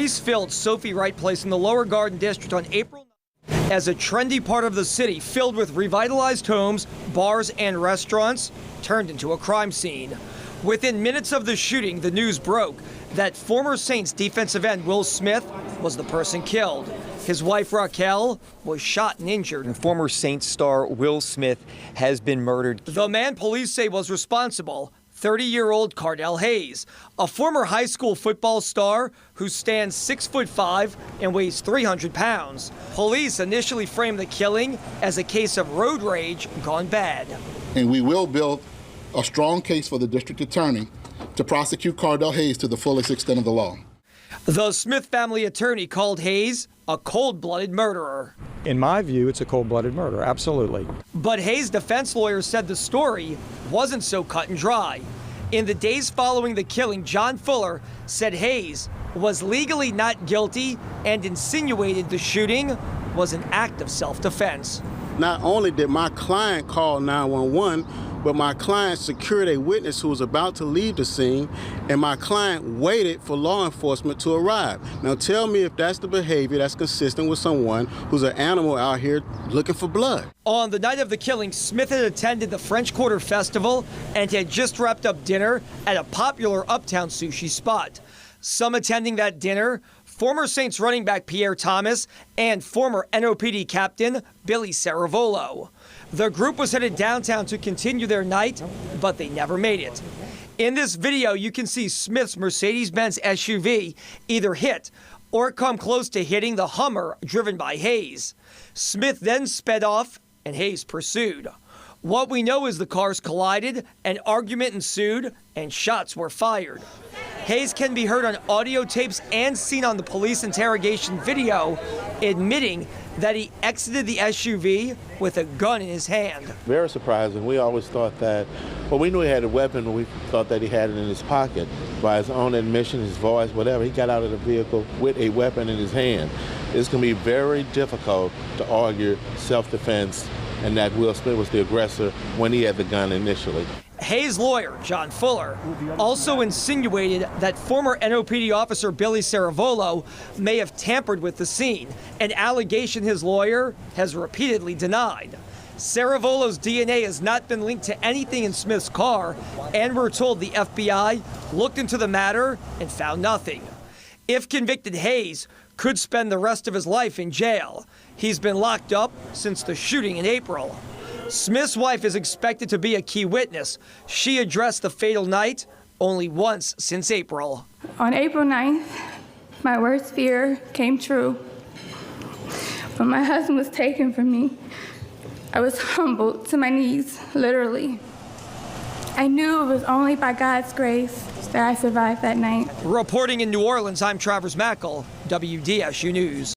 Police filled Sophie Wright Place in the Lower Garden District on April 9th as a trendy part of the city filled with revitalized homes, bars, and restaurants turned into a crime scene. Within minutes of the shooting, the news broke that former Saints defensive end Will Smith was the person killed. His wife Raquel was shot and injured. And former Saints star Will Smith has been murdered. The man police say was responsible, 30-year-old Cardell Hayes, a former high school football star who stands 6'5" and weighs 300 pounds. Police initially framed the killing as a case of road rage gone bad. And we will build a strong case for the district attorney to prosecute Cardell Hayes to the fullest extent of the law. The Smith family attorney called Hayes a cold-blooded murderer. In my view, it's a cold-blooded murder, absolutely. But Hayes' defense lawyer said the story wasn't so cut and dry. In the days following the killing, John Fuller said Hayes was legally not guilty and insinuated the shooting was an act of self-defense. Not only did my client call 911, but my client secured a witness who was about to leave the scene, and my client waited for law enforcement to arrive. Now tell me if that's the behavior that's consistent with someone who's an animal out here looking for blood. On the night of the killing, Smith had attended the French Quarter Festival and had just wrapped up dinner at a popular uptown sushi spot. Some attending that dinner, former Saints running back Pierre Thomas and former NOPD captain Billy Saravolo. The group was headed downtown to continue their night, but they never made it. In this video, you can see Smith's Mercedes-Benz SUV either hit or come close to hitting the Hummer driven by Hayes. Smith then sped off and Hayes pursued. What we know is the cars collided, an argument ensued, and shots were fired. Hayes can be heard on audio tapes and seen on the police interrogation video, admitting that he exited the SUV with a gun in his hand. Very surprising. We always thought that, well, we knew he had a weapon, but we thought that he had it in his pocket. By his own admission, his voice, whatever, he got out of the vehicle with a weapon in his hand. It's going to be very difficult to argue self-defense and that Will Smith was the aggressor when he had the gun initially. Hayes' lawyer, John Fuller, also insinuated that former NOPD officer Billy Saravolo may have tampered with the scene, an allegation his lawyer has repeatedly denied. Saravolo's DNA has not been linked to anything in Smith's car, and we're told the FBI looked into the matter and found nothing. If convicted, Hayes could spend the rest of his life in jail. He's been locked up since the shooting in April. Smith's wife is expected to be a key witness. She addressed the fatal night only once since April. On April 9th, my worst fear came true. When my husband was taken from me, I was humbled to my knees, literally. I knew it was only by God's grace that I survived that night. Reporting in New Orleans, I'm Travers Mackel, WDSU News.